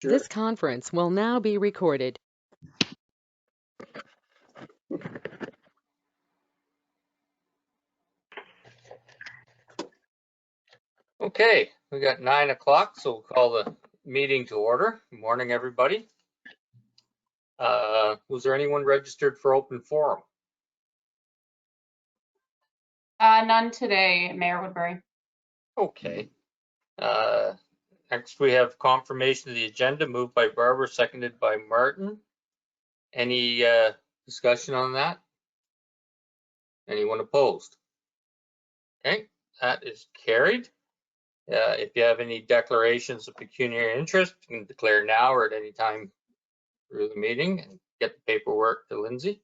Sure. This conference will now be recorded. Okay, we got 9 o'clock, so we'll call the meeting to order. Good morning, everybody. Was there anyone registered for open forum? None today, Mayor Woodbury. Okay. Next we have confirmation of the agenda moved by Barbara, seconded by Martin. Any discussion on that? Anyone opposed? Okay, that is carried. If you have any declarations of pecuniary interest, you can declare now or at any time through the meeting and get the paperwork to Lindsay.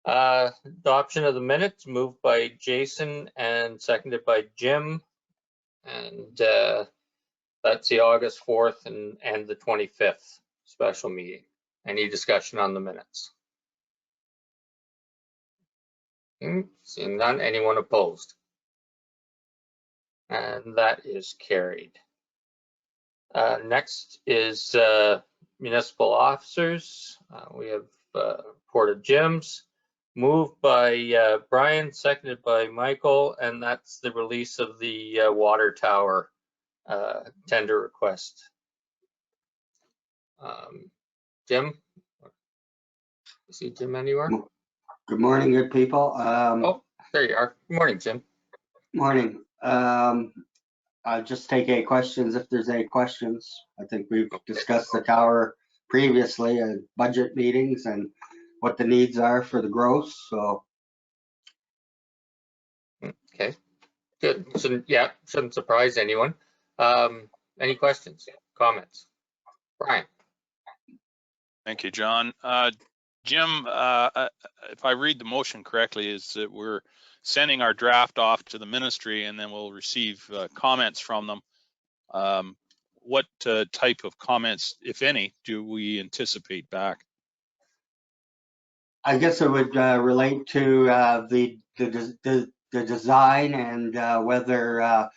Adoption of the minutes moved by Jason and seconded by Jim. And that's the August 4th and the 25th special meeting. Any discussion on the minutes? Seeing none, anyone opposed? And that is carried. Next is municipal officers. We have report of Jim's, moved by Brian, seconded by Michael, and that's the release of the water tower tender request. Jim? You see Jim anywhere? Good morning, good people. Oh, there you are. Good morning, Jim. Morning. I'll just take any questions if there's any questions. I think we've discussed the tower previously at budget meetings and what the needs are for the growth, so. Okay, good. Shouldn't surprise anyone. Any questions, comments? Brian? Thank you, John. Jim, if I read the motion correctly, is that we're sending our draft off to the ministry and then we'll receive comments from them. What type of comments, if any, do we anticipate back? I guess it would relate to the design and whether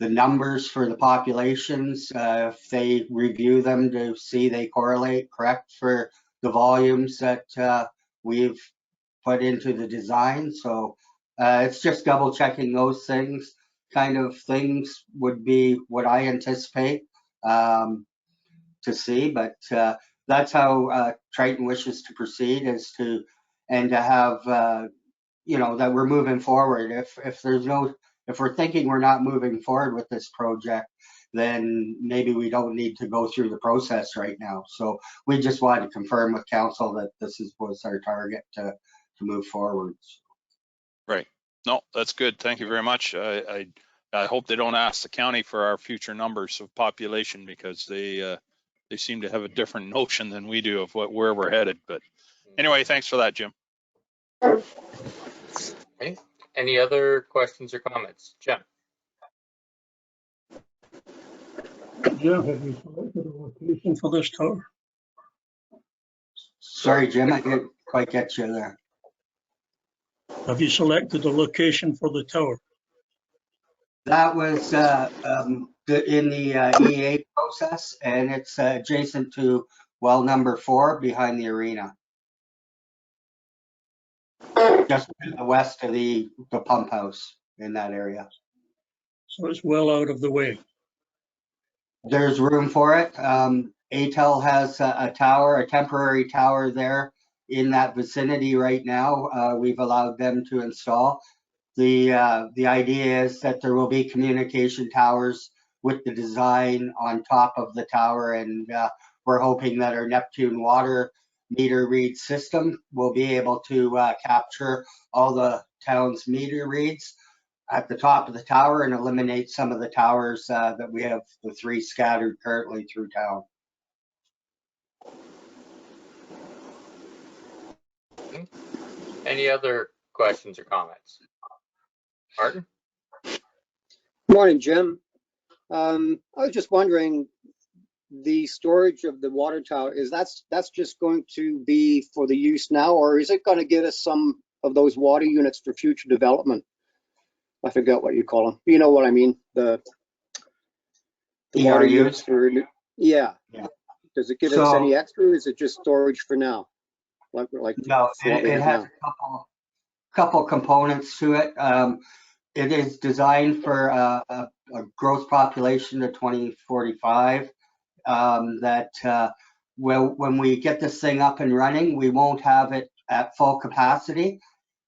the numbers for the populations, if they review them to see they correlate correct for the volumes that we've put into the design. So it's just double checking those things. Kind of things would be what I anticipate to see, but that's how Triton wishes to proceed, is to have you know, that we're moving forward. If we're thinking we're not moving forward with this project, then maybe we don't need to go through the process right now. So we just wanted to confirm with council that this was our target to move forward. Right. No, that's good. Thank you very much. I hope they don't ask the county for our future numbers of population, because they seem to have a different notion than we do of where we're headed. But anyway, thanks for that, Jim. Okay. Any other questions or comments? Jim? Jim, have you selected a location for this tower? Sorry, Jim, I didn't quite get you there. Have you selected a location for the tower? That was in the EA process, and it's adjacent to well number 4 behind the arena. Just to the west of the pump house in that area. So it's well out of the way. There's room for it. ATEL has a tower, a temporary tower there in that vicinity right now. We've allowed them to install. The idea is that there will be communication towers with the design on top of the tower, and we're hoping that our Neptune water meter read system will be able to capture all the town's meter reads at the top of the tower and eliminate some of the towers that we have, the 3 scattered currently through town. Any other questions or comments? Martin? Good morning, Jim. I was just wondering, the storage of the water tower, that's just going to be for the use now, or is it going to get us some of those water units for future development? I forgot what you call them. You know what I mean? The The water ERUs. use for, yeah. Yeah. Does it give us So- any extra, or is it just storage for now? Like No, what we it have has now? a couple components to it. It is designed for a growth population to 2045. When we get this thing up and running, we won't have it at full capacity,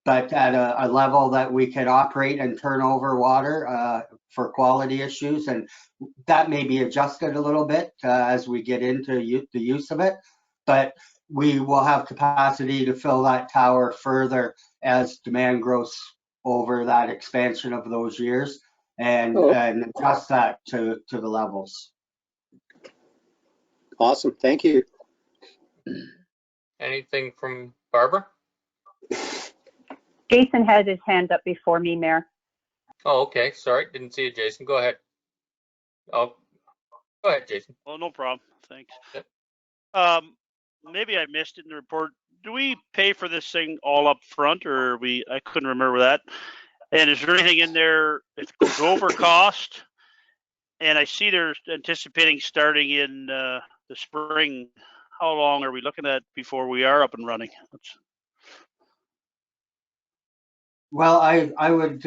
but at a level that we can operate and turn over water for quality issues. And that may be adjusted a little bit as we get into the use of it. But we will have capacity to fill that tower further as demand grows over that expansion of those years and adjust that to the levels. Awesome, thank you. Anything from Barbara? Jason had his hand up before me, Mayor. Oh, okay. Sorry, didn't see you, Jason. Go ahead. Oh, go ahead, Jason. Oh, no problem. Thanks. Yep. Maybe I missed it in the report. Do we pay for this thing all up front, or I couldn't remember that. And is there anything in there if it goes over cost? And I see they're anticipating starting in the spring. How long are we looking at before we are up and running? Well, I would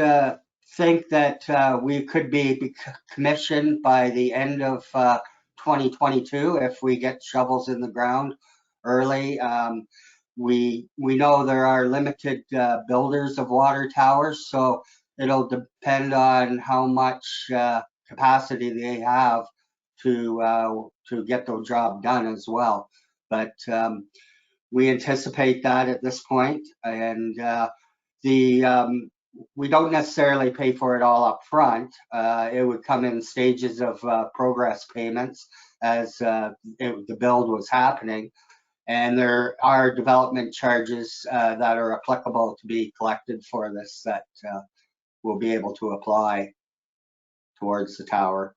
think that we could be commissioned by the end of 2022 if we get shovels in the ground early. We know there are limited builders of water towers, so it'll depend on how much capacity they have to get the job done as well. But we anticipate that at this point, and we don't necessarily pay for it all up front. It would come in stages of progress payments as the build was happening. And there are development charges that are applicable to be collected for this that we'll be able to apply towards the tower.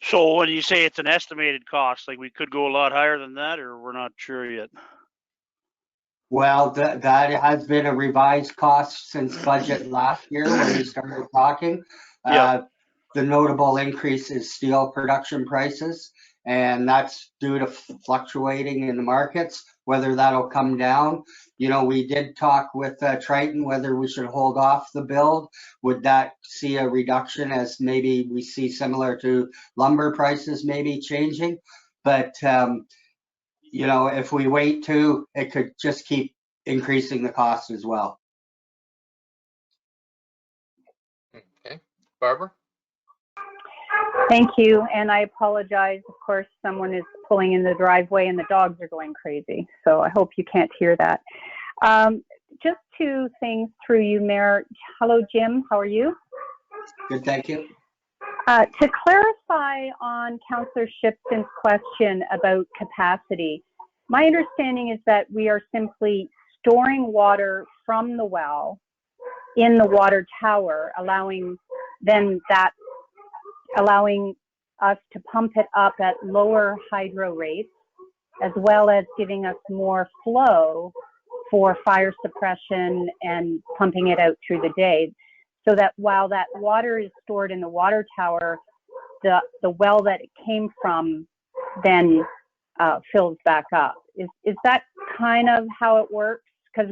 So when you say it's an estimated cost, like we could go a lot higher than that, or we're not sure yet? Well, that has been a revised cost since budget last year when we started talking. Yeah. The notable increase is steel production prices, and that's due to fluctuating in the markets. Whether that'll come down, we did talk with Triton whether we should hold off the build. Would that see a reduction as maybe we see similar to lumber prices maybe changing? But if we wait too, it could just keep increasing the cost as well. Okay. Barbara? Thank you, and I apologize. Of course, someone is pulling in the driveway and the dogs are going crazy, so I hope you can't hear that. Just two things through you, Mayor. Hello, Jim. How are you? Good, thank you. To clarify on Councillor Shipston's question about capacity, my understanding is that we are simply storing water from the well in the water tower, allowing us to pump it up at lower hydro rates, as well as giving us more flow for fire suppression and pumping it out through the day, so that while that water is stored in the water tower, the well that it came from then fills back up. Is that kind of how it works? Because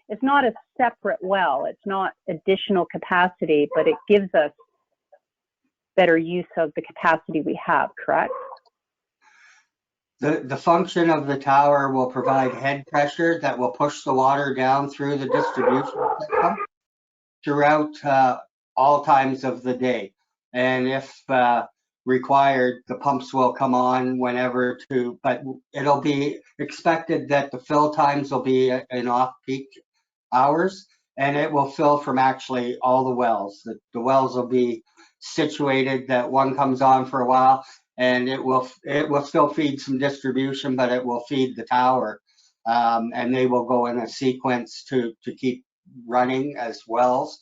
it's not a separate well, it's not additional capacity, but it gives us better use of the capacity we have, correct? The function of the tower will provide head pressure that will push the water down through the distribution system throughout all times of the day. And if required, the pumps will come on whenever but it'll be expected that the fill times will be in off-peak hours, and it will fill from actually all the wells. The wells will be situated that one comes on for a while, and it will still feed some distribution, but it will feed the tower, and they will go in a sequence to keep running as wells.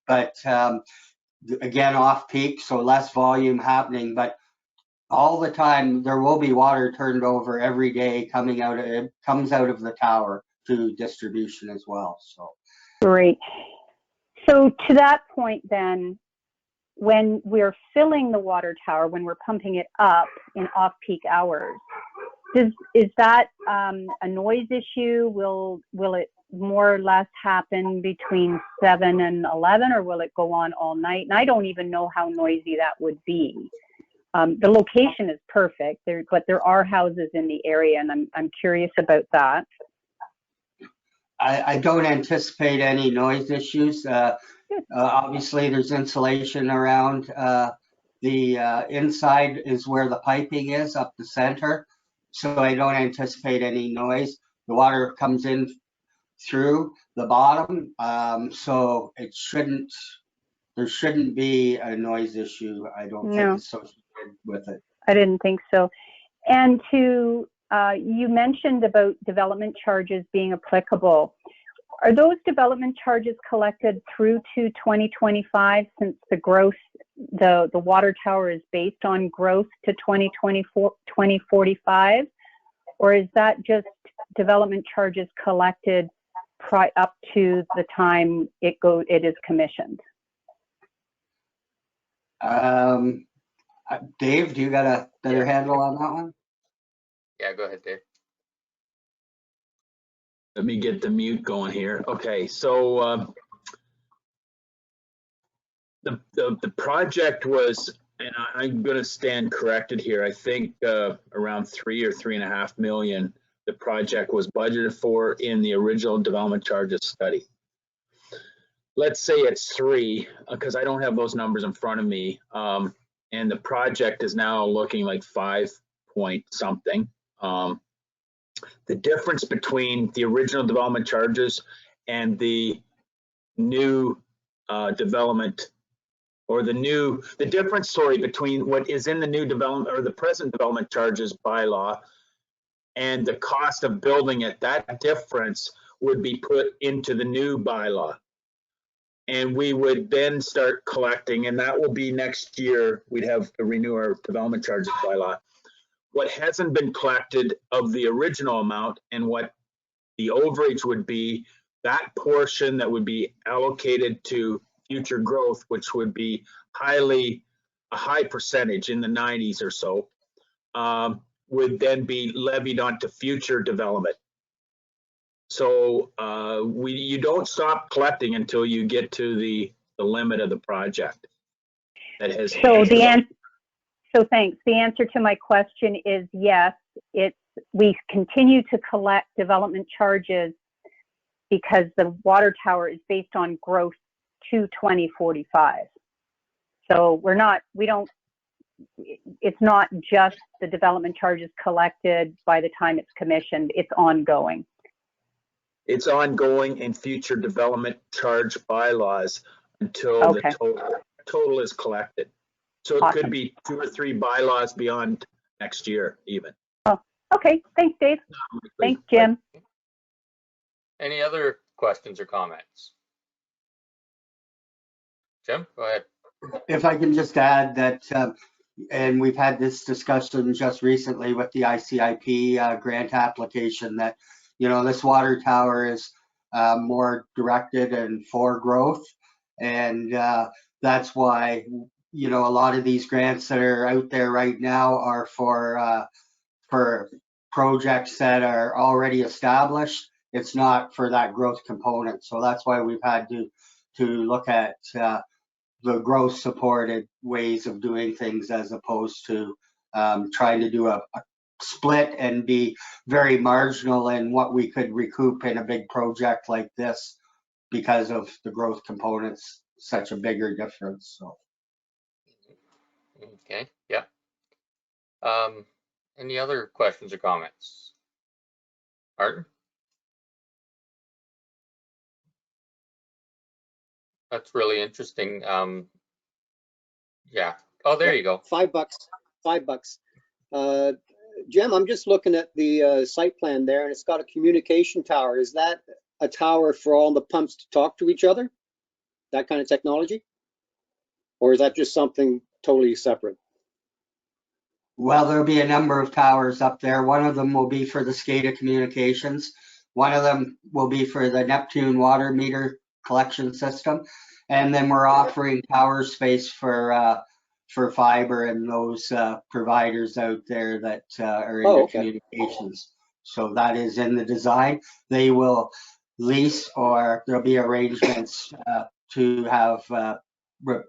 But again, off peak, so less volume happening, but all the time there will be water turned over every day comes out of the tower to distribution as well. So great. So to that point then, when we're filling the water tower, when we're pumping it up in off-peak hours, is that a noise issue? Will it more or less happen between 7 and 11, or will it go on all night? And I don't even know how noisy that would be. The location is perfect, but there are houses in the area, and I'm curious about that. I don't anticipate any noise issues. Obviously, there's insulation around. The inside is where the piping is, up the center. So I don't anticipate any noise. The water comes in through the bottom. So there shouldn't be a noise issue, I don't think, associated with it. I didn't think so. And you mentioned about development charges being applicable. Are those development charges collected through to 2025, since the growth, the water tower is based on growth to 2045? Or is that just development charges collected up to the time it is commissioned? Dave, do you got a better handle on that one? Yeah, go ahead, Dave. Let me get the mute going here. Okay, so the project was, and I'm going to stand corrected here, I think around 3 or 3.5 million. The project was budgeted for in the original development charges study. Let's say it's 3, because I don't have those numbers in front of me. And the project is now looking like 5 point something. The difference between the original development charges and the new development, or the difference, sorry, between what is in the new development or the present development charges bylaw and the cost of building it, that difference would be put into the new bylaw. And we would then start collecting, and that will be next year. We'd have to renew our development charges bylaw. What hasn't been collected of the original amount and what the overage would be, that portion that would be allocated to future growth, which would be a high percentage in the 90s or so, would then be levied onto future development. So you don't stop collecting until you get to the limit of the project. So thanks. The answer to my question is yes. We continue to collect development charges because the water tower is based on growth to 2045. So it's not just the development charges collected by the time it's commissioned, it's ongoing. It's ongoing in future development charge bylaws until the total is collected. So it could be 2 or 3 bylaws beyond next year even. Oh, okay. Thanks, Dave. Thanks, Jim. Any other questions or comments? Jim, go ahead. If I can just add that, and we've had this discussion just recently with the ICIP grant application, that, this water tower is more directed and for growth. And that's why, a lot of these grants that are out there right now are for projects that are already established. It's not for that growth component. So that's why we've had to look at the growth supported ways of doing things, as opposed to trying to do a split and be very marginal in what we could recoup in a big project like this, because of the growth components, such a bigger difference. So. Okay, yeah. Any other questions or comments? Martin? That's really interesting. Yeah. Oh, there you go. $5. Jim, I'm just looking at the site plan there, and it's got a communication tower. Is that a tower for all the pumps to talk to each other? That kind of technology? Or is that just something totally separate? Well, there'll be a number of towers up there. One of them will be for the SCADA communications. One of them will be for the Neptune water meter collection system. And then we're offering tower space for fiber and those providers out there that are in Oh, the okay. communications. So that is in the design. They will lease, or there'll be arrangements to have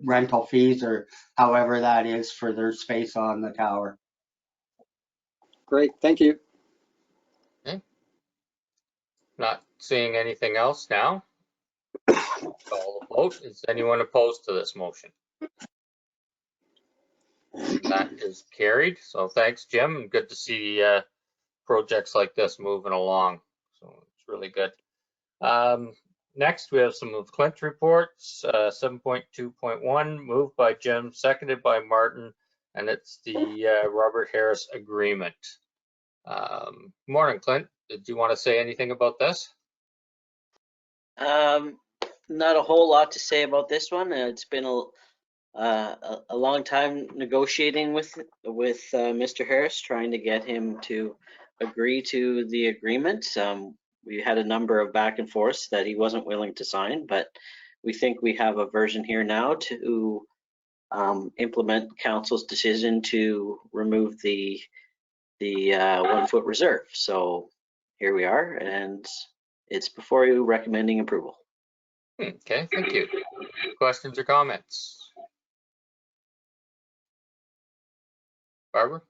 rental fees or however that is for their space on the tower. Great, thank you. Not seeing anything else now. Call the vote. Is anyone opposed to this motion? That is carried. So thanks, Jim, and good to see projects like this moving along. So it's really good. Next, we have some of Clint's reports. 7.2.1, moved by Jim, seconded by Martin, and it's the Robert Harris agreement. Morning, Clint. Did you want to say anything about this? Not a whole lot to say about this one. It's been a long time negotiating with Mr. Harris, trying to get him to agree to the agreement. We had a number of back and forths that he wasn't willing to sign, but we think we have a version here now to implement council's decision to remove the 1 foot reserve. So here we are, and it's before you, recommending approval. Okay, thank you. Questions or comments? Barbara?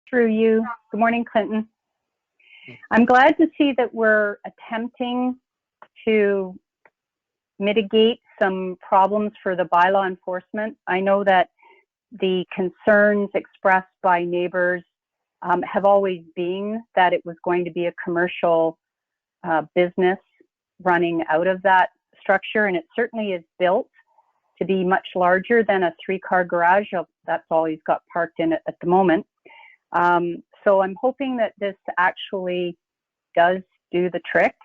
Through you. Good morning, Clinton. I'm glad to see that we're attempting to mitigate some problems for the bylaw enforcement. I know that the concerns expressed by neighbors have always been that it was going to be a commercial business running out of that structure, and it certainly is built to be much larger than a 3-car garage. That's all he's got parked in it at the moment. So I'm hoping that this actually does do the trick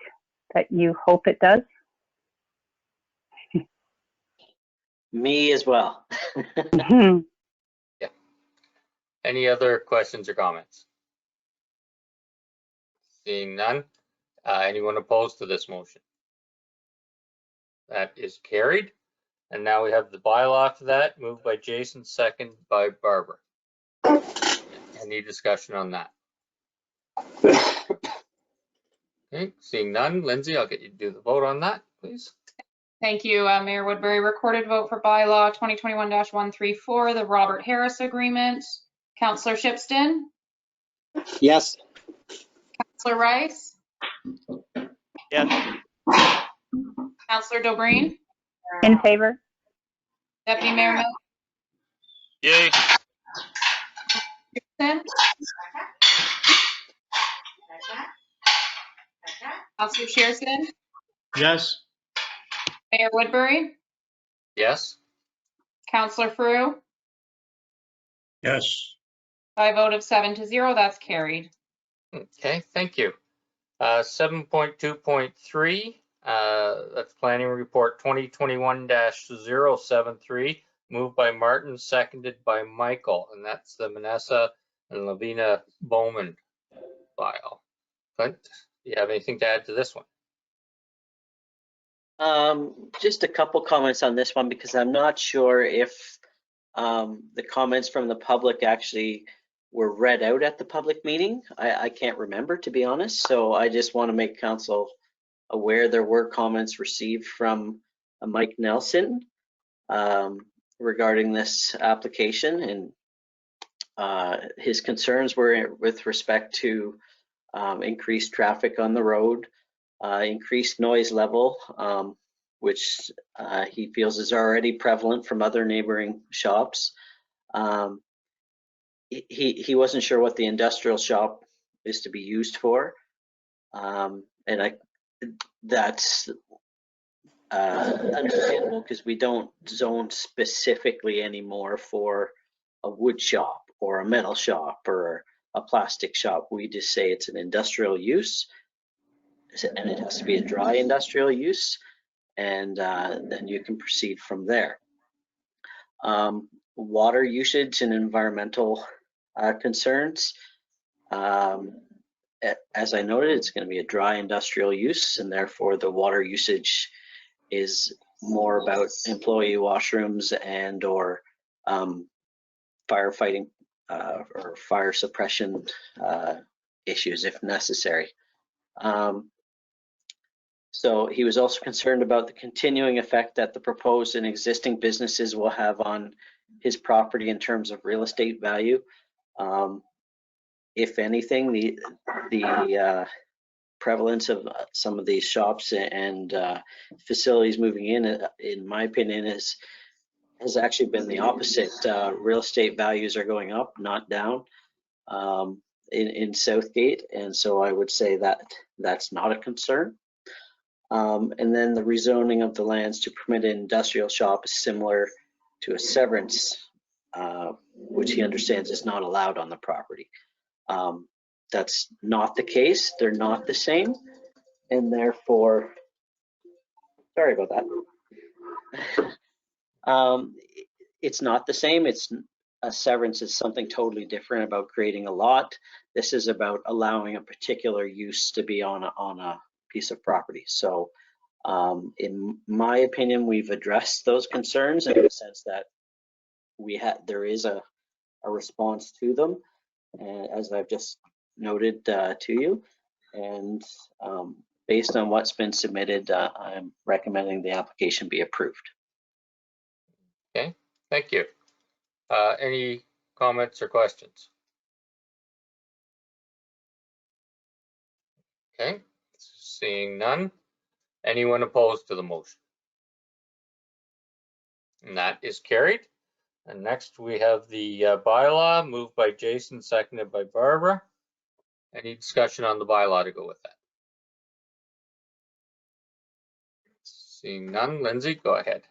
that you hope it does. Me as well. Yeah. Any other questions or comments? Seeing none. Anyone opposed to this motion? That is carried. And now we have the bylaw for that, moved by Jason, second by Barbara. Any discussion on that? Okay, seeing none. Lindsay, I'll get you to do the vote on that, please. Thank you, Mayor Woodbury. Recorded vote for bylaw 2021-134, the Robert Harris agreement. Councillor Shipston, Yes. Councillor Rice, Yes. Councillor Dobreen, In favor? Deputy Mayor Mel Yay. Gibson, Councillor Shearson, Yes. Mayor Woodbury, Yes. Councillor Frew. Yes. By a vote of 7-0, that's carried. Okay, thank you. 7.2.3, that's planning report 2021-073, moved by Martin, seconded by Michael, and that's the Manessa and Lavina Bowman file. Clint, do you have anything to add to this one? Just a couple comments on this one, because I'm not sure if the comments from the public actually were read out at the public meeting. I can't remember, to be honest. So I just want to make council aware there were comments received from Mike Nelson regarding this application, and his concerns were with respect to increased traffic on the road, increased noise level, which he feels is already prevalent from other neighboring shops. He wasn't sure what the industrial shop is to be used for, and that's understandable, because we don't zone specifically anymore for a wood shop or a metal shop or a plastic shop. We just say it's an industrial use, and it has to be a dry industrial use, and then you can proceed from there. Water usage and environmental concerns. as I noted, it's going to be a dry industrial use, and therefore the water usage is more about employee washrooms and or firefighting or fire suppression issues if necessary. So he was also concerned about the continuing effect that the proposed and existing businesses will have on his property in terms of real estate value. If anything, the prevalence of some of these shops and facilities moving in my opinion, has actually been the opposite. Real estate values are going up, not down, in Southgate, and so I would say that that's not a concern. And then the rezoning of the lands to permit an industrial shop is similar to a severance, which he understands is not allowed on the property. That's not the case. They're not the same, and therefore, sorry about that. It's not the same. It's a severance is something totally different about creating a lot. This is about allowing a particular use to be on a piece of property. So in my opinion, we've addressed those concerns in the sense that there is a response to them, and as I've just noted to you, and based on what's been submitted, I'm recommending the application be approved. Okay, thank you. Any comments or questions? Okay, seeing none. Anyone opposed to the motion? And that is carried. And next we have the bylaw, moved by Jason, seconded by Barbara. Any discussion on the bylaw to go with that? Seeing none. Lindsay, go ahead.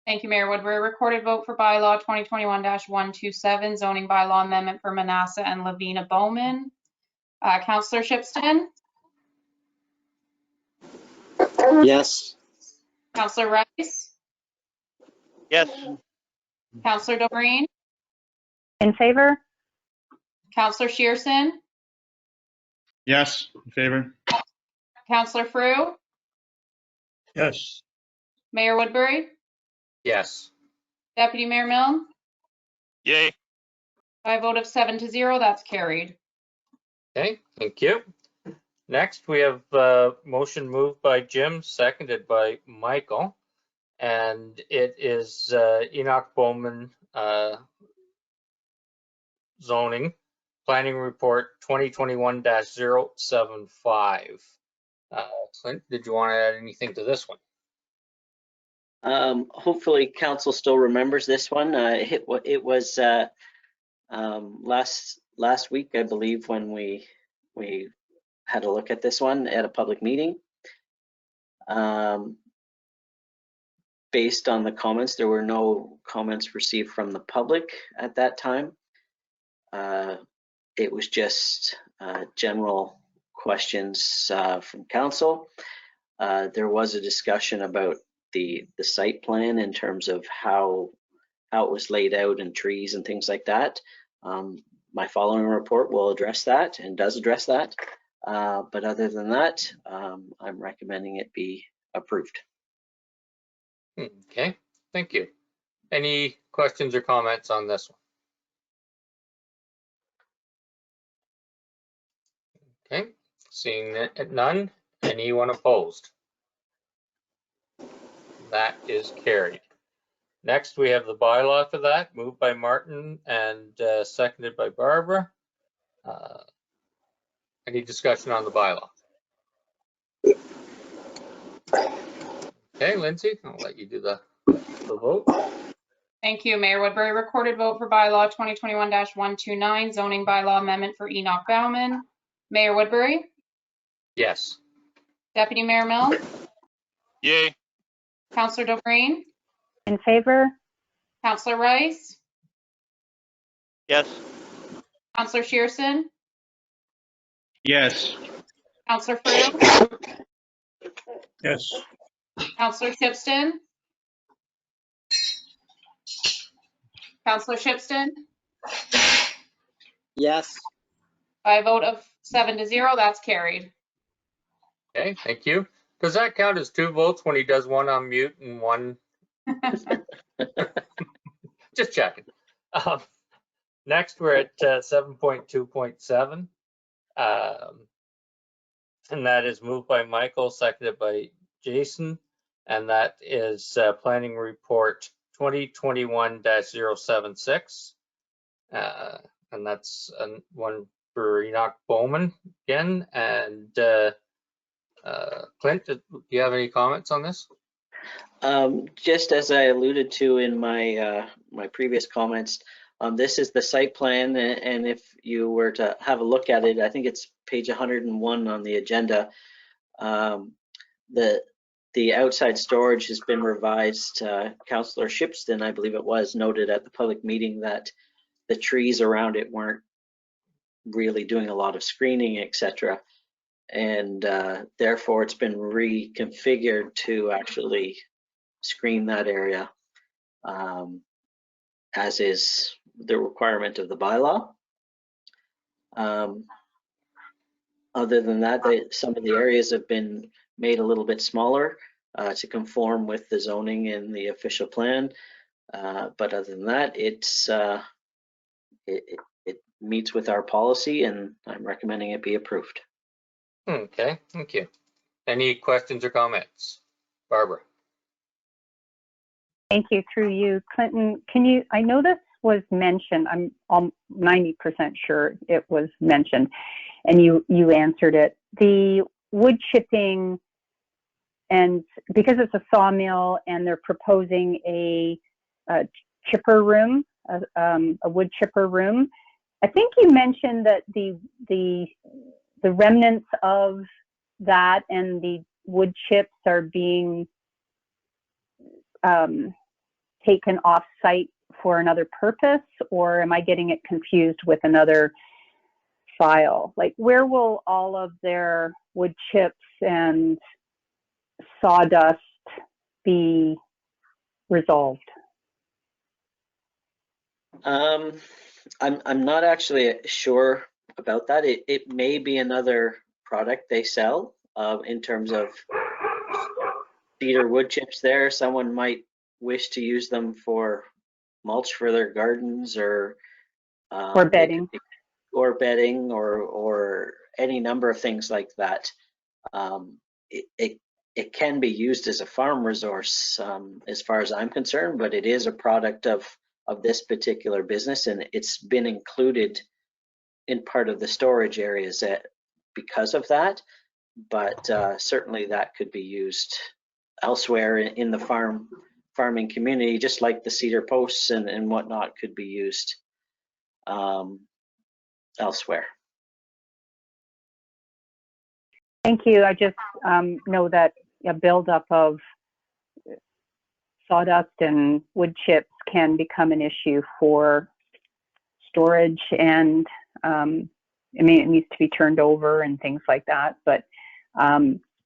Thank you, Mayor Woodbury. Recorded vote for bylaw 2021-127, zoning bylaw amendment for Manasseh and Lavina Bowman. Councillor Shipston? Yes. Councillor Rice? Yes. Councillor Doreen? In favor? Councillor Shearson? Yes, in favor. Councillor Frew? Yes. Mayor Woodbury? Yes. Deputy Mayor Milne? Yay. By a vote of 7-0, that's carried. Okay, thank you. Next, we have motion moved by Jim, seconded by Michael, and it is Enoch Bowman zoning planning report 2021-075. Clint, did you want to add anything to this one? Hopefully council still remembers this one. It was last week, I believe, when we had a look at this one at a public meeting. Based on the comments, there were no comments received from the public at that time. It was just general questions from council. There was a discussion about the site plan in terms of how it was laid out and trees and things like that. My following report will address that and does address that. But other than that, I'm recommending it be approved. Okay, thank you. Any questions or comments on this one? Okay, seeing none. Anyone opposed? That is carried. Next, we have the bylaw for that, moved by Martin and seconded by Barbara. Any discussion on the bylaw? Okay, Lindsay, I'll let you do the vote. Thank you, Mayor Woodbury. Recorded vote for bylaw 2021-129, zoning bylaw amendment for Enoch Bowman. Mayor Woodbury? Yes. Deputy Mayor Milne? Yay. Councillor Doreen? In favor? Councillor Rice? Yes. Councillor Shearson? Yes. Councillor Frew? Yes. Councillor Shipston? Councillor Shipston? Yes. By a vote of 7-0, that's carried. Okay, thank you. Does that count as 2 votes when he does one on mute and one? Just checking. Next, we're at 7.2.7. And that is moved by Michael, seconded by Jason. And that is Planning Report 2021-076. And that's one for Enoch Bowman again. And Clint, do you have any comments on this? Just as I alluded to in my my previous comments, this is the site plan, and if you were to have a look at it, I think it's page 101 on the agenda. The outside storage has been revised. Councillor Shipston, I believe it was, noted at the public meeting that the trees around it weren't really doing a lot of screening, etc. And therefore it's been reconfigured to actually screen that area, as is the requirement of the bylaw. Other than that, some of the areas have been made a little bit smaller to conform with the zoning and the official plan. But other than that, it meets with our policy, and I'm recommending it be approved. Okay, thank you. Any questions or comments? Barbara? Thank you. Through you, Clinton, can you, I know this was mentioned, I'm 90% sure it was mentioned, and you answered it. The wood chipping, and because it's a sawmill and they're proposing a chipper room, a wood chipper room, I think you mentioned that the remnants of that and the wood chips are being taken off site for another purpose, or am I getting it confused with another file? Like, where will all of their wood chips and sawdust be resolved? I'm not actually sure about that. It may be another product they sell in terms of cedar wood chips there. Someone might wish to use them for mulch for their gardens, or bedding. Or bedding, or any number of things like that. It can be used as a farm resource as far as I'm concerned, but it is a product of this particular business, and it's been included in part of the storage areas because of that. But certainly that could be used elsewhere in the farming community, just like the cedar posts and whatnot could be used elsewhere. Thank you. I just know that a buildup of sawdust and wood chips can become an issue for storage, and I mean, it needs to be turned over and things like that. But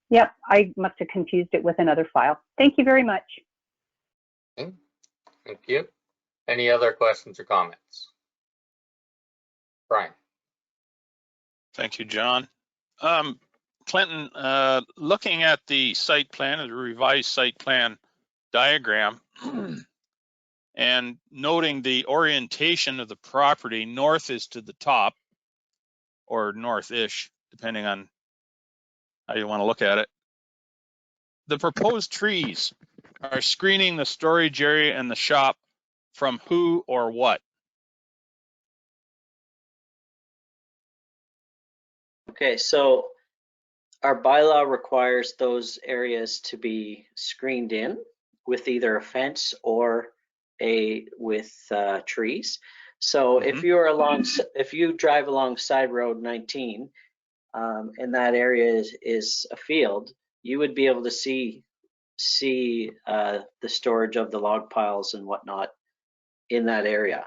yep, I must have confused it with another file. Thank you very much. Okay. Thank you. Any other questions or comments? Brian? Thank you, John. Clinton, looking at the site plan, the revised site plan diagram, and noting the orientation of the property, north is to the top, or north-ish, depending on how you want to look at it. The proposed trees are screening the storage area and the shop from who or what? Okay, so our bylaw requires those areas to be screened in with either a fence or with trees. So if you drive along side road 19 and that area is a field, you would be able to see the storage of the log piles and whatnot in that area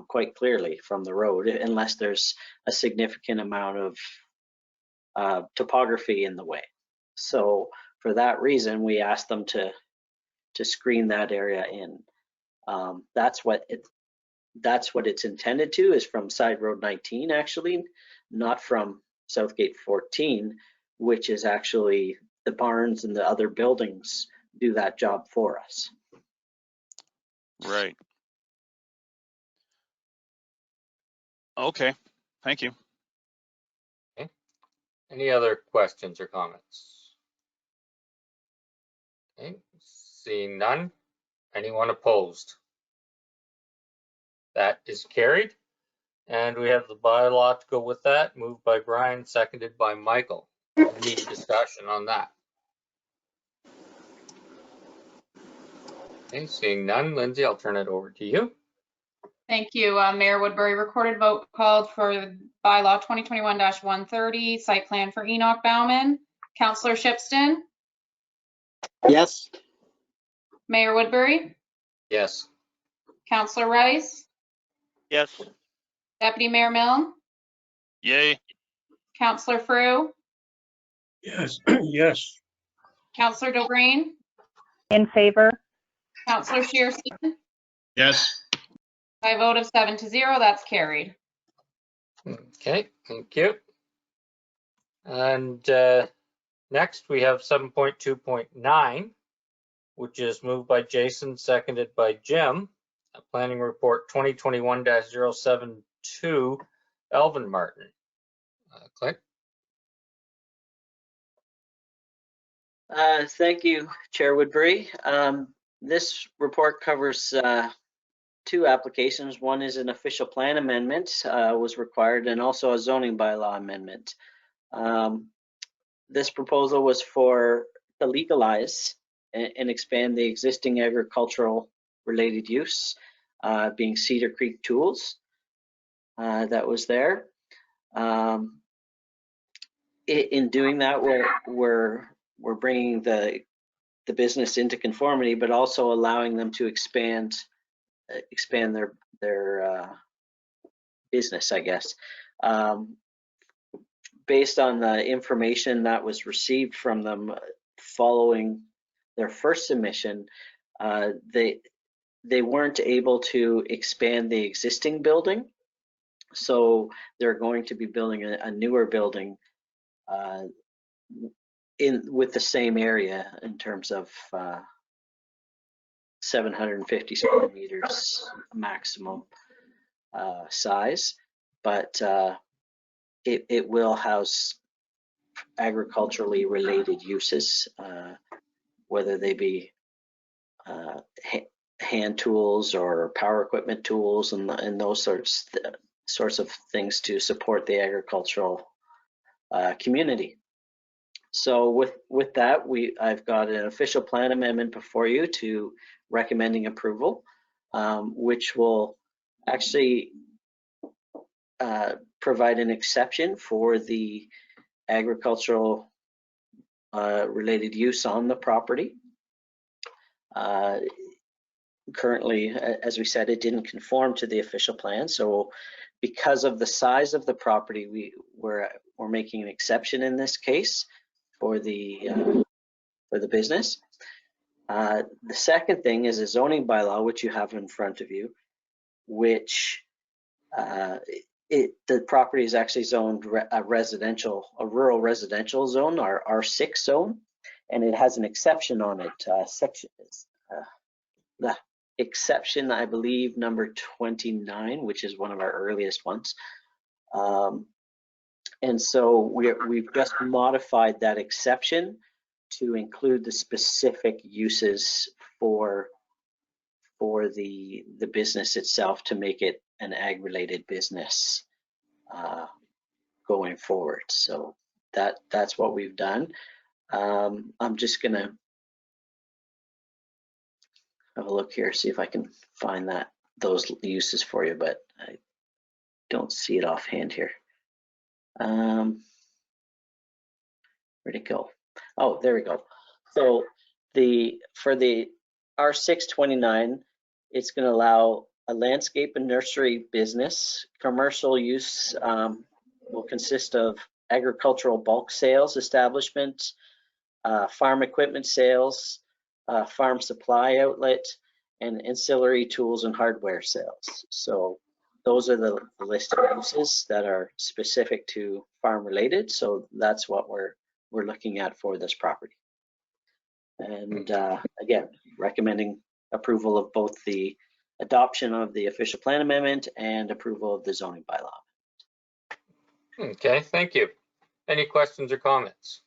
quite clearly from the road, unless there's a significant amount of topography in the way. So for that reason, we asked them to screen that area in. That's what it's intended to, is from side road 19, actually, not from Southgate 14, which is actually the barns and the other buildings do that job for us. Right. Okay, thank you. Any other questions or comments? Okay, seeing none. Anyone opposed? That is carried. And we have the bylaw to go with that, moved by Brian, seconded by Michael. Any discussion on that? Okay, seeing none, Lindsay, I'll turn it over to you. Thank you, Mayor Woodbury. Recorded vote called for bylaw 2021-130, site plan for Enoch Bauman. Councillor Shipston, Yes. Mayor Woodbury, Yes. Councillor Rice, Yes. Deputy Mayor Milne, Yay. Councillor Frew, Yes, yes, Councillor Dobreen, In favor? Councillor Shearson. Yes. By a vote of 7-0, that's carried. Okay, thank you. And next we have 7.2.9, which is moved by Jason, seconded by Jim. Planning report 2021-072, Alvin Martin. Clint? Thank you, Chair Woodbury. This report covers two applications. One is an official plan amendment was required, and also a zoning bylaw amendment. This proposal was to legalize and expand the existing agricultural related use, being Cedar Creek Tools that was there. In doing that, we're bringing the business into conformity, but also allowing them to expand their business, I guess. Based on the information that was received from them following their first submission, they weren't able to expand the existing building, so they're going to be building a newer building with the same area in terms of 750 square meters maximum size, but it will house agriculturally related uses, whether they be hand tools or power equipment tools and those sorts of things to support the agricultural community. So with that, I've got an official plan amendment before you to recommending approval, which will actually provide an exception for the agricultural related use on the property. Currently, as we said, it didn't conform to the official plan, so because of the size of the property, we're making an exception in this case for the business. The second thing is a zoning bylaw, which you have in front of you, which the property is actually zoned a rural residential zone, our R6 zone, and it has an exception on it. The exception, I believe, number 29, which is one of our earliest ones. And so we've just modified that exception to include the specific uses for the business itself, to make it an ag-related business going forward. So that's what we've done. I'm just gonna have a look here, see if I can find those uses for you, but I don't see it offhand here. Where'd it go? Oh, there we go. So for the R629, it's going to allow a landscape and nursery business. Commercial use will consist of agricultural bulk sales establishment, farm equipment sales, farm supply outlet, and ancillary tools and hardware sales. So those are the list of uses that are specific to farm related. So that's what we're looking at for this property. And again, recommending approval of both the adoption of the official plan amendment and approval of the zoning bylaw. Okay, thank you. Any questions or comments?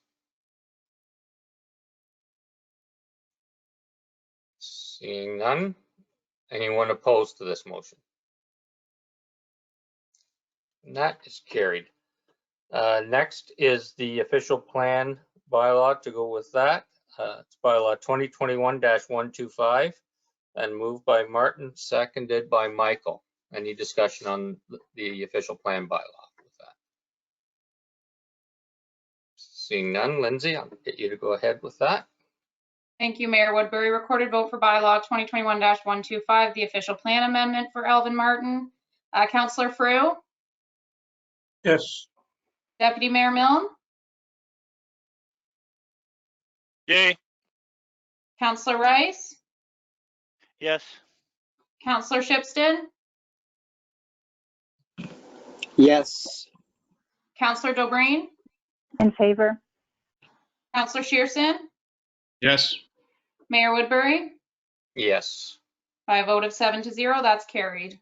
Seeing none. Anyone opposed to this motion? And that is carried. Next is the official plan bylaw to go with that. It's bylaw 2021-125 and moved by Martin, seconded by Michael. Any discussion on the official plan bylaw with that? Seeing none, Lindsay, I'll get you to go ahead with that. Thank you, Mayor Woodbury. Recorded vote for bylaw 2021-125, the official plan amendment for Alvin Martin. Councillor Frew, Yes. Deputy Mayor Milne, Yay. Councillor Rice, Yes. Councillor Shipston, Yes. Councillor Dobreen, In favor? Councillor Shearson, Yes. Mayor Woodbury. Yes. By a vote of 7-0, that's carried.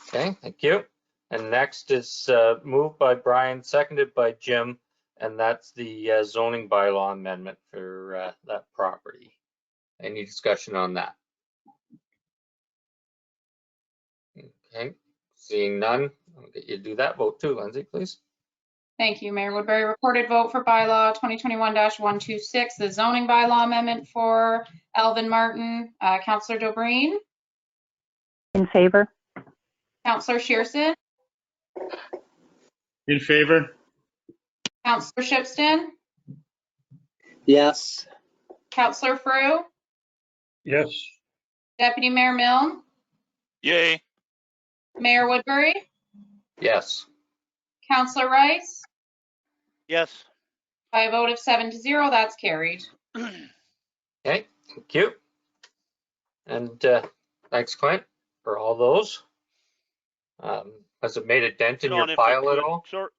Okay, thank you. And next is moved by Brian, seconded by Jim, and that's the zoning bylaw amendment for that property. Any discussion on that? Okay, seeing none, I'll get you to do that vote too, Lindsay, please. Thank you, Mayor Woodbury. Recorded vote for bylaw 2021-126, the zoning bylaw amendment for Alvin Martin. Councillor Dobreen, In favor? Councillor Shearson, In favor? Councillor Shipston, Yes. Councillor Frew, Yes. Deputy Mayor Milne, Yay. Mayor Woodbury, Yes. Councillor Rice. Yes. By a vote of 7-0, that's carried. Okay, thank you. And thanks, Clint, for all those. Has it made a dent in John, your if I file at could, all? Sorry.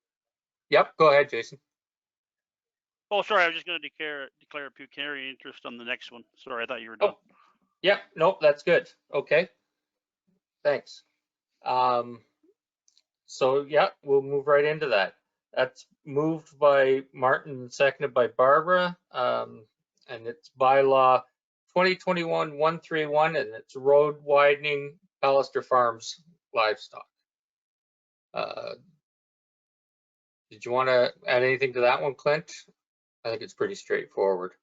Yep, go ahead, Jason. Oh, sorry. I was just going to declare a pecuniary interest on the next one. Sorry, I thought you were done. Oh, yep, nope, that's good. Okay, thanks. So yeah, we'll move right into that. That's moved by Martin, seconded by Barbara, and it's bylaw 2021-131, and it's road widening Pallister Farms livestock. Did you want to add anything to that one, Clint? I think it's pretty straightforward.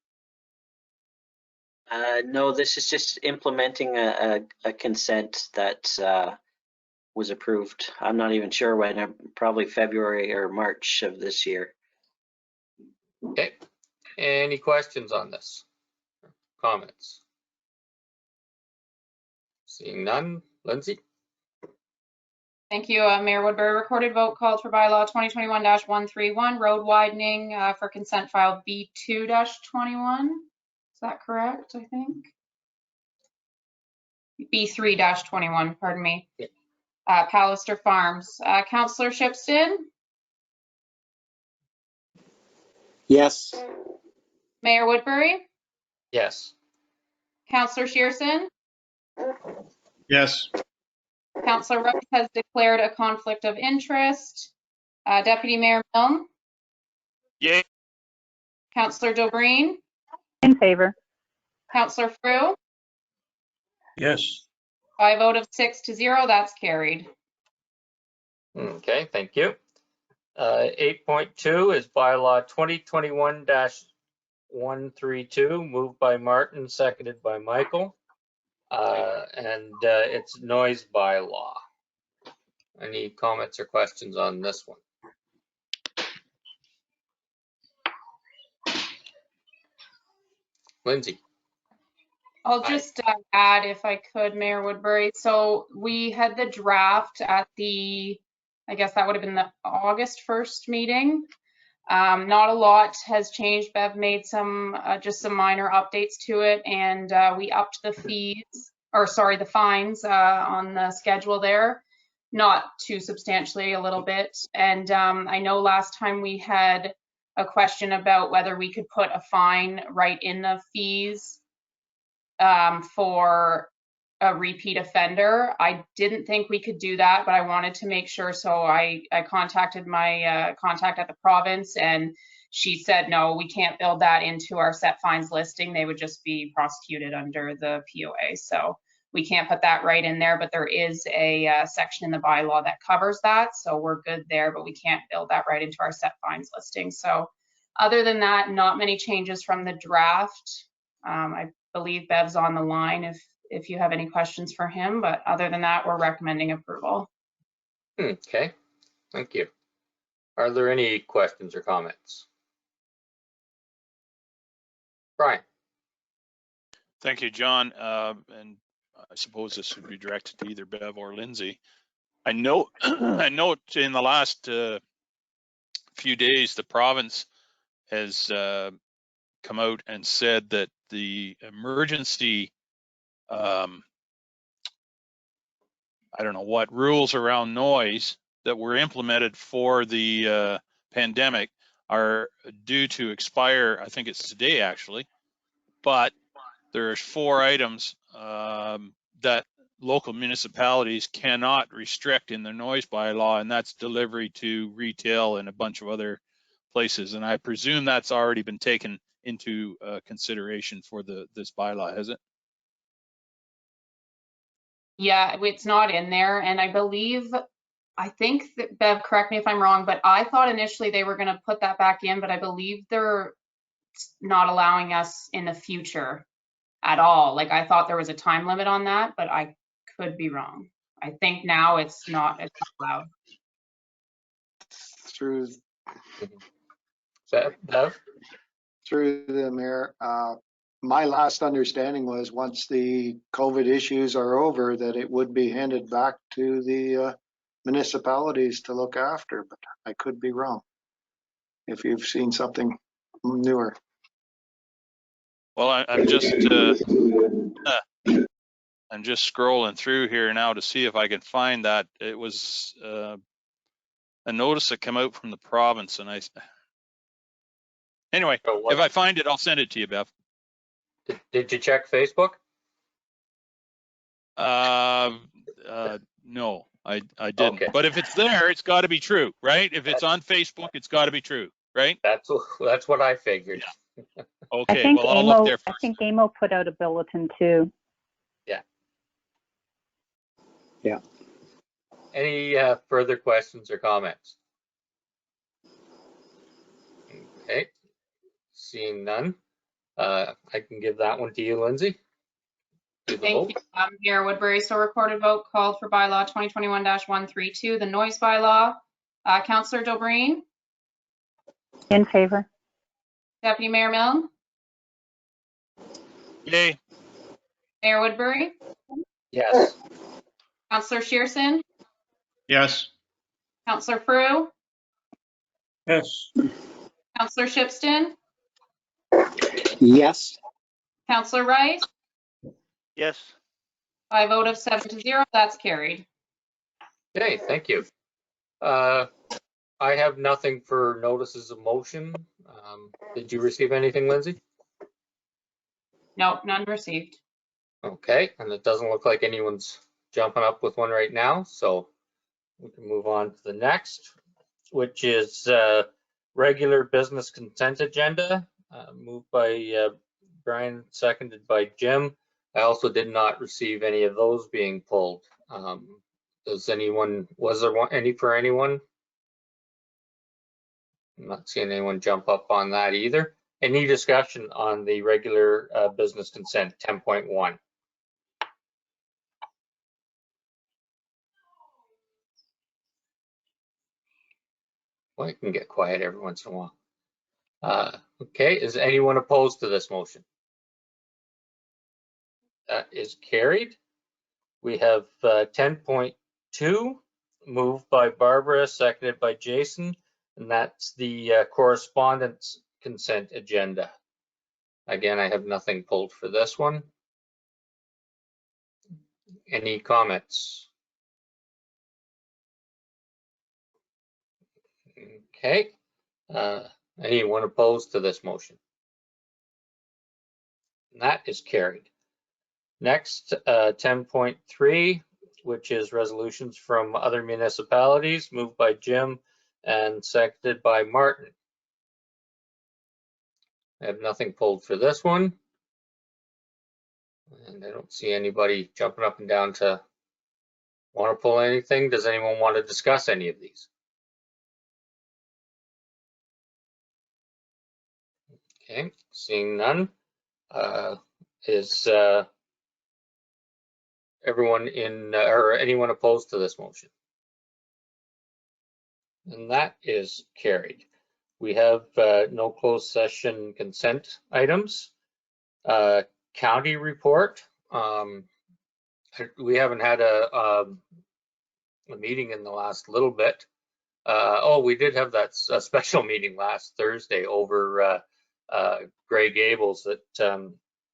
No, this is just implementing a consent that was approved. I'm not even sure when, probably February or March of this year. Okay, any questions on this? Comments? Seeing none, Lindsay? Thank you, Mayor Woodbury. Recorded vote called for bylaw 2021-131, road widening for consent file B2-21. Is that correct, I think? B3-21, pardon me. Yeah. Pallister Farms. Councillor Shipston, Yes. Mayor Woodbury, Yes. Councillor Shearson, Yes. Councillor Rice has declared a conflict of interest. Deputy Mayor Milne, Yay. Councillor Dobreen, In favor? Councillor Frew. Yes. By a vote of 6-0, that's carried. Okay, thank you. 8.2 is bylaw 2021-132, moved by Martin, seconded by Michael. And it's noise bylaw. Any comments or questions on this one? Lindsay? I'll just add, if I could, Mayor Woodbury. So we had the draft at the, I guess that would have been the August 1st meeting. Not a lot has changed. Bev made some, just some minor updates to it, and we upped the fees, or sorry, the fines on the schedule there. not too substantially, a little bit. And I know last time we had a question about whether we could put a fine right in the fees for a repeat offender. I didn't think we could do that, but I wanted to make sure. So I contacted my contact at the province, and she said, no, we can't build that into our set fines listing. They would just be prosecuted under the POA. So we can't put that right in there, but there is a section in the bylaw that covers that. So we're good there, but we can't build that right into our set fines listing. So other than that, not many changes from the draft. I believe Bev's on the line if you have any questions for him, but other than that, we're recommending approval. Okay, thank you. Are there any questions or comments? Brian. Thank you, John. And I suppose this would be directed to either Bev or Lindsay. I know I note in the last few days, the province has come out and said that the emergency, I don't know what, rules around noise that were implemented for the pandemic are due to expire. I think it's today, actually. But there's 4 items that local municipalities cannot restrict in their noise bylaw, and that's delivery to retail and a bunch of other places. And I presume that's already been taken into consideration for this bylaw, has it? Yeah, it's not in there. And I think that, Bev, correct me if I'm wrong, but I thought initially they were going to put that back in, but I believe they're not allowing us in the future at all. Like I thought there was a time limit on that, but I could be wrong. I think now it's not allowed. Through Bev? through the mayor, my last understanding was once the COVID issues are over, that it would be handed back to the municipalities to look after, but I could be wrong. If you've seen something newer. Well, I'm just I'm just scrolling through here now to see if I can find that. It was a notice that came out from the province, and anyway, if I find it, I'll send it to you, Bev. Did you check Facebook? No, I didn't. Okay. But if it's there, it's got to be true, right? If it's on Facebook, it's got to be true, right? That's what I figured. Yeah. Okay, well, I'll look there first. I think AMO put out a bulletin too. Yeah. Yeah. Any further questions or comments? Okay, seeing none, I can give that one to you, Lindsay. Thank you, Mayor Woodbury. So recorded vote called for bylaw 2021-132, the noise bylaw. Councillor Dobreen? In favor. Deputy Mayor Milne? Yay. Mayor Woodbury? Yes. Councillor Shearson? Yes. Councillor Frew? Yes. Councillor Shipston? Yes. Councillor Rice? Yes. By a vote of 7-0, that's carried. Okay, thank you. I have nothing for notices of motion. Did you receive anything, Lindsay? Nope, none received. Okay, and it doesn't look like anyone's jumping up with one right now, so we can move on to the next, which is regular business consent agenda, moved by Brian, seconded by Jim. I also did not receive any of those being pulled. Was there any for anyone? I'm not seeing anyone jump up on that either. Any discussion on the regular business consent 10.1? Well, I can get quiet every once in a while. Okay, is anyone opposed to this motion? That is carried. We have 10.2, moved by Barbara, seconded by Jason, and that's the correspondence consent agenda. Again, I have nothing pulled for this one. Any comments? Okay. Anyone opposed to this motion? And that is carried. Next, 10.3, which is resolutions from other municipalities, moved by Jim and seconded by Martin. I have nothing pulled for this one. And I don't see anybody jumping up and down to want to pull anything. Does anyone want to discuss any of these? Okay, seeing none. Is everyone in or anyone opposed to this motion? And that is carried. We have no closed session consent items. County report. We haven't had a meeting in the last little bit. Oh, we did have that special meeting last Thursday over Gray Gables that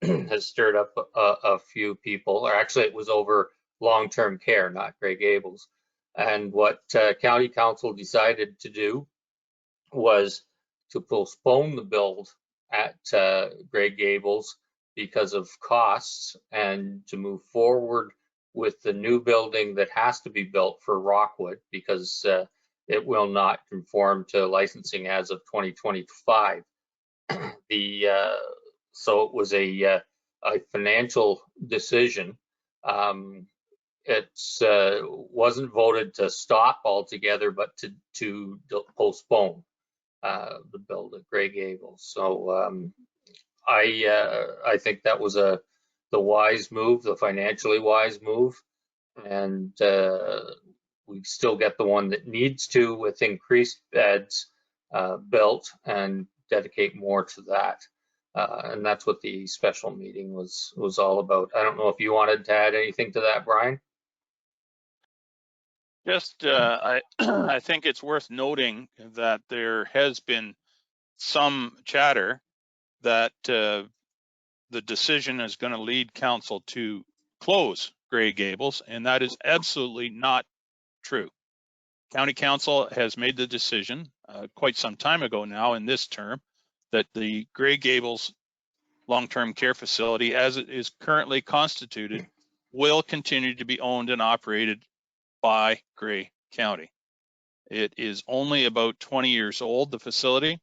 has stirred up a few people, or actually it was over long-term care, not Gray Gables. And what County Council decided to do was to postpone the build at Gray Gables because of costs, and to move forward with the new building that has to be built for Rockwood, because it will not conform to licensing as of 2025. So it was a financial decision. It wasn't voted to stop altogether, but to postpone the build at Gray Gables. So I think that was the wise move, the financially wise move, and we still get the one that needs to, with increased beds built, and dedicate more to that. And that's what the special meeting was all about. I don't know if you wanted to add anything to that, Brian? Just, I think it's worth noting that there has been some chatter that the decision is going to lead council to close Gray Gables, and that is absolutely not true. County Council has made the decision quite some time ago now in this term that the Gray Gables long-term care facility, as it is currently constituted, will continue to be owned and operated by Gray County. It is only about 20 years old, the facility.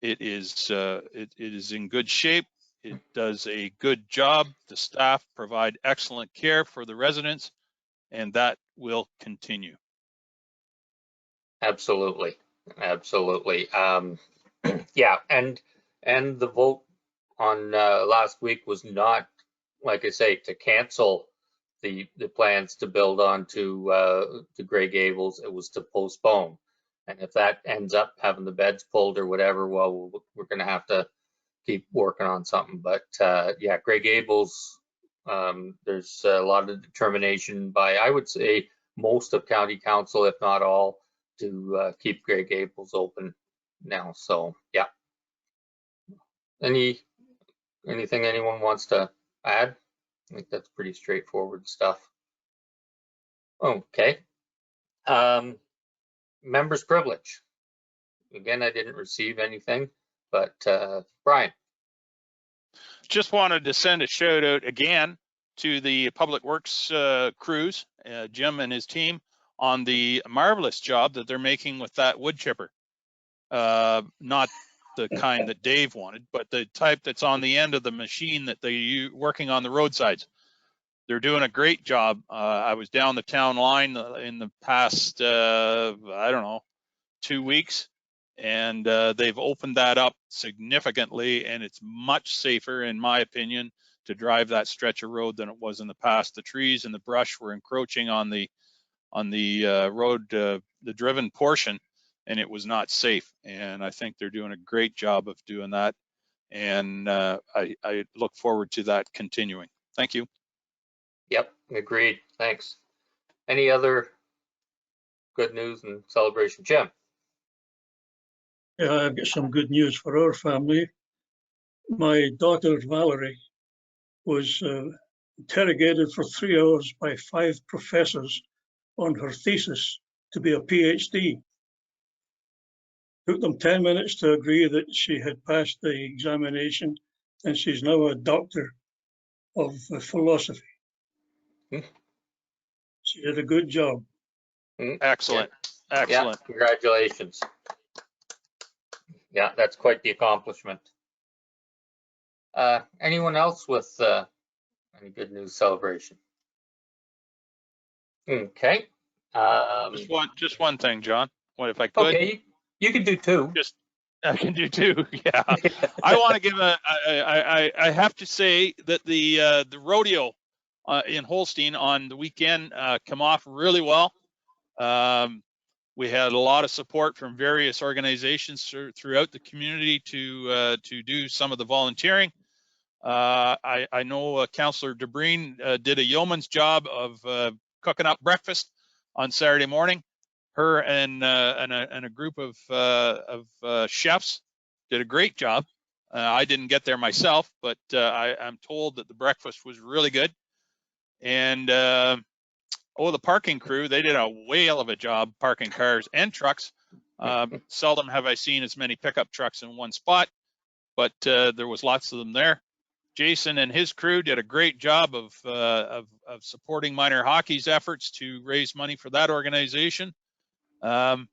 It is in good shape. It does a good job. The staff provide excellent care for the residents, and that will continue. Absolutely, absolutely. Yeah, and the vote on last week was not, like I say, to cancel the plans to build onto to Gray Gables. It was to postpone. And if that ends up having the beds pulled or whatever, well, we're going to have to keep working on something. But yeah, Gray Gables, there's a lot of determination by, I would say, most of County Council, if not all, to keep Gray Gables open now. So yeah. Anything anyone wants to add? I think that's pretty straightforward stuff. Okay. Members privilege. Again, I didn't receive anything, but Brian. Just wanted to send a shout out again to the Public Works crews, Jim and his team, on the marvelous job that they're making with that wood chipper. Not the kind that Dave wanted, but the type that's on the end of the machine that they working on the roadsides. They're doing a great job. I was down the town line in the past, I don't know, 2 weeks, and they've opened that up significantly, and it's much safer, in my opinion, to drive that stretch of road than it was in the past. The trees and the brush were encroaching on the road, the driven portion, and it was not safe. And I think they're doing a great job of doing that, and I look forward to that continuing. Thank you. Yep, agreed. Thanks. Any other good news and celebration, Jim? Yeah, I've got some good news for our family. My daughter Valerie was interrogated for 3 hours by 5 professors on her thesis to be a PhD. Took them 10 minutes to agree that she had passed the examination, and she's now a doctor of philosophy. Hmm. She did a good job. Excellent. Yeah. Excellent. Yeah, congratulations. Yeah, that's quite the accomplishment. Anyone else with any good news celebration? Okay. Just one thing, John. What if I could? Okay, you can do two. Just I can do two. Yeah. I want to give I have to say that the rodeo in Holstein on the weekend come off really well. We had a lot of support from various organizations throughout the community to do some of the volunteering. I know Councillor DeBreen did a yeoman's job of cooking up breakfast on Saturday morning. Her and a group of chefs did a great job. I didn't get there myself, but I'm told that the breakfast was really good. And the parking crew, they did a whale of a job parking cars and trucks. Seldom have I seen as many pickup trucks in one spot, but there was lots of them there. Jason and his crew did a great job of supporting minor hockey's efforts to raise money for that organization. I'm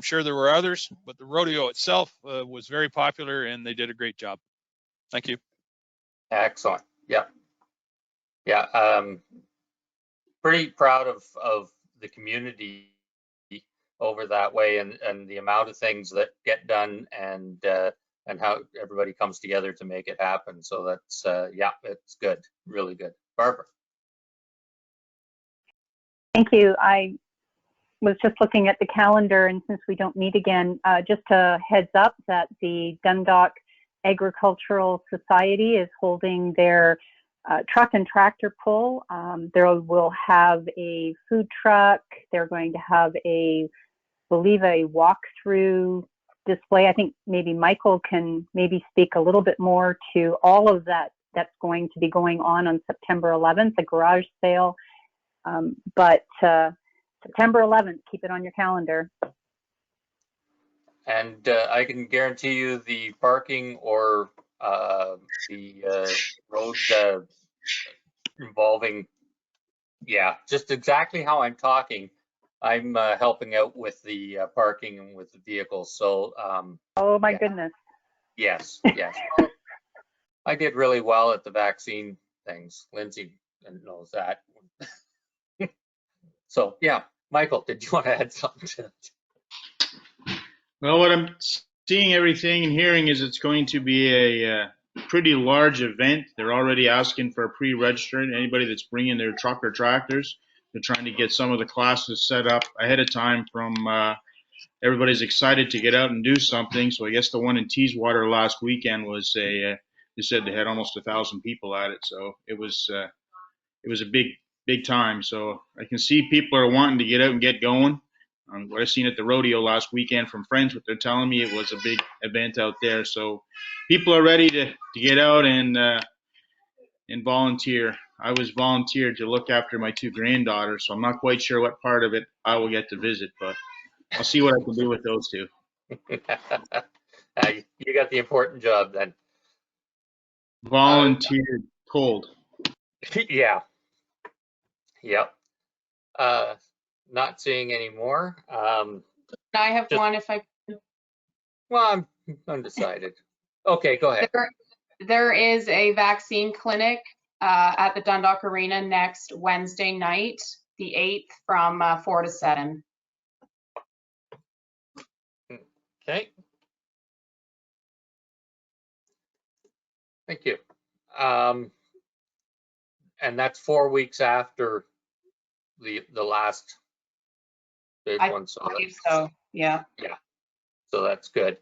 sure there were others, but the rodeo itself was very popular and they did a great job. Thank you. Excellent. Yeah. Yeah. Pretty proud of the community over that way and the amount of things that get done and how everybody comes together to make it happen. So that's, yeah, it's good. Really good. Barbara. Thank you. I was just looking at the calendar, and since we don't meet again, just a heads up that the Dundalk Agricultural Society is holding their truck and tractor pull. They will have a food truck. They're going to have believe a walkthrough display. I think maybe Michael can maybe speak a little bit more to all of that that's going to be going on September 11th, the garage sale. But September 11th, keep it on your calendar. And I can guarantee you the parking or the road involving, yeah, just exactly how I'm talking. I'm helping out with the parking and with the vehicles. So, oh my yeah. goodness. Yes, yes. I did really well at the vaccine things. Lindsay knows that. So, yeah, Michael, did you want to add something to it? Well, what I'm seeing, everything and hearing is it's going to be a pretty large event. They're already asking for a pre-register. Anybody that's bringing their truck or tractors, they're trying to get some of the classes set up ahead of time. Everybody's excited to get out and do something. So I guess the one in Teeswater last weekend was they said they had almost 1,000 people at it. So it was a big time. So I can see people are wanting to get out and get going. What I've seen at the rodeo last weekend from friends, what they're telling me, it was a big event out there. So people are ready to get out and volunteer. I was volunteered to look after my 2 granddaughters, so I'm not quite sure what part of it I will get to visit, but I'll see what I can do with those 2. You got the important job then. Volunteered, told. Yeah. Yep. Not seeing any more. I have one if I could. Well, I'm undecided. Okay, go ahead. There is a vaccine clinic at the Dundalk Arena next Wednesday night, the 8th, from 4 to 7. Okay. Thank you. And that's 4 weeks after the last big one. So yeah. Yeah. So that's good.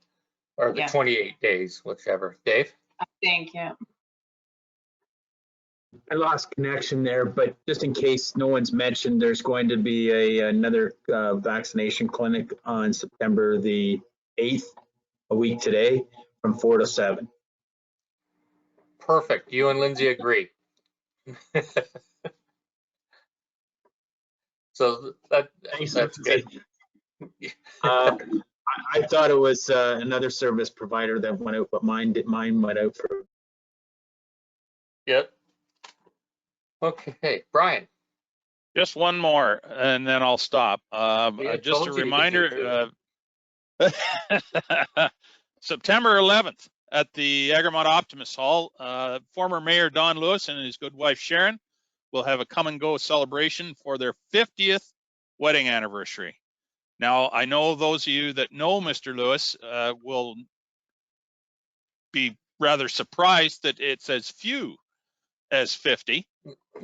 Or the 28 days, whichever. Dave? I think, yeah. I lost connection there, but just in case no one's mentioned, there's going to be another vaccination clinic on September the 8th, a week today, from 4 to 7. Perfect. You and Lindsay agree. So that's good. I thought it was another service provider that went out, but mine went out for. Yep. Okay, Brian. Just one more, and then I'll stop. I Just told a you you could do reminder, September 11th at the Egremont Optimist Hall, former Mayor Don Lewis and his good wife Sharon will have a come and go celebration for their 50th wedding anniversary. Now, I know those of you that know Mr. Lewis will be rather surprised that it's as few as 50.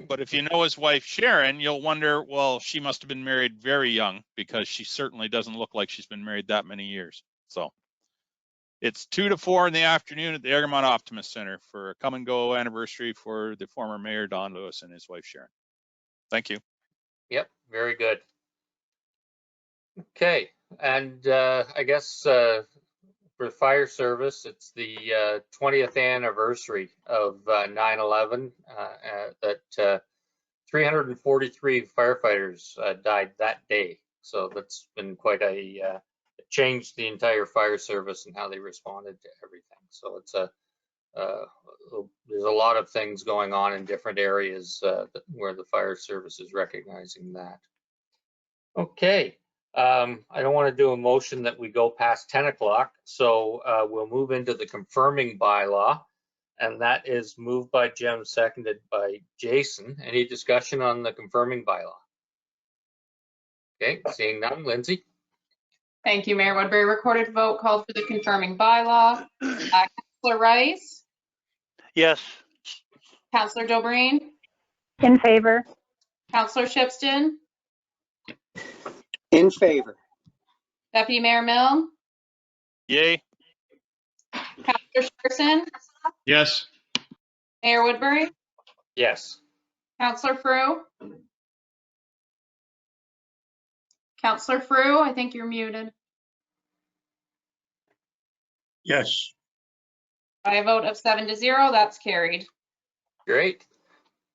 But if you know his wife Sharon, you'll wonder, well, she must have been married very young, because she certainly doesn't look like she's been married that many years. So it's 2 to 4 in the afternoon at the Egremont Optimist Center for a come and go anniversary for the former Mayor Don Lewis and his wife Sharon. Thank you. Yep, very good. Okay, and I guess for the fire service, it's the 20th anniversary of 9/11 that 343 firefighters died that day. So that's been quite a changed the entire fire service and how they responded to everything. So it's there's a lot of things going on in different areas where the fire service is recognizing that. Okay, I don't want to do a motion that we go past 10 o'clock, so we'll move into the confirming bylaw, and that is moved by Jim, seconded by Jason. Any discussion on the confirming bylaw? Okay, seeing none. Lindsay? Thank you, Mayor Woodbury. Recorded vote called for the confirming bylaw. Councillor Rice, Yes. Councillor Dobreen, In favor. Councillor Shipston, In favor. Deputy Mayor Milne, Yay. Councillor Sherson, Yes. Mayor Woodbury, Yes. Councillor Frew. Councillor Frew, I think you're muted. Yes. By a vote of 7 to 0, that's carried. Great.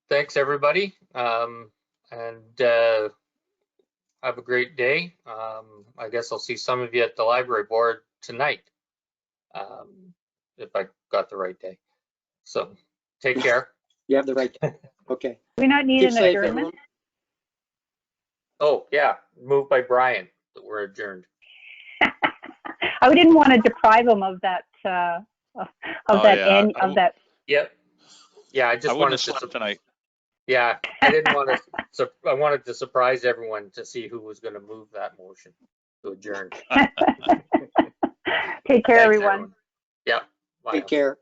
Thanks, everybody. And have a great day. I guess I'll see some of you at the library board tonight, if I got the right day. So take care. You have the right. Okay. Do we not need Keep an safe, adjournment? everyone. Oh, yeah, moved by Brian that we're adjourned. I didn't want to deprive them of that, Oh, yeah. of that. Yep. Yeah, I I just wouldn't wanted have to, slept tonight. yeah, I didn't want to, I wanted to surprise everyone to see who was going to move that motion to adjourn. Take care, Thanks, everyone. Yep. Bye. Take care.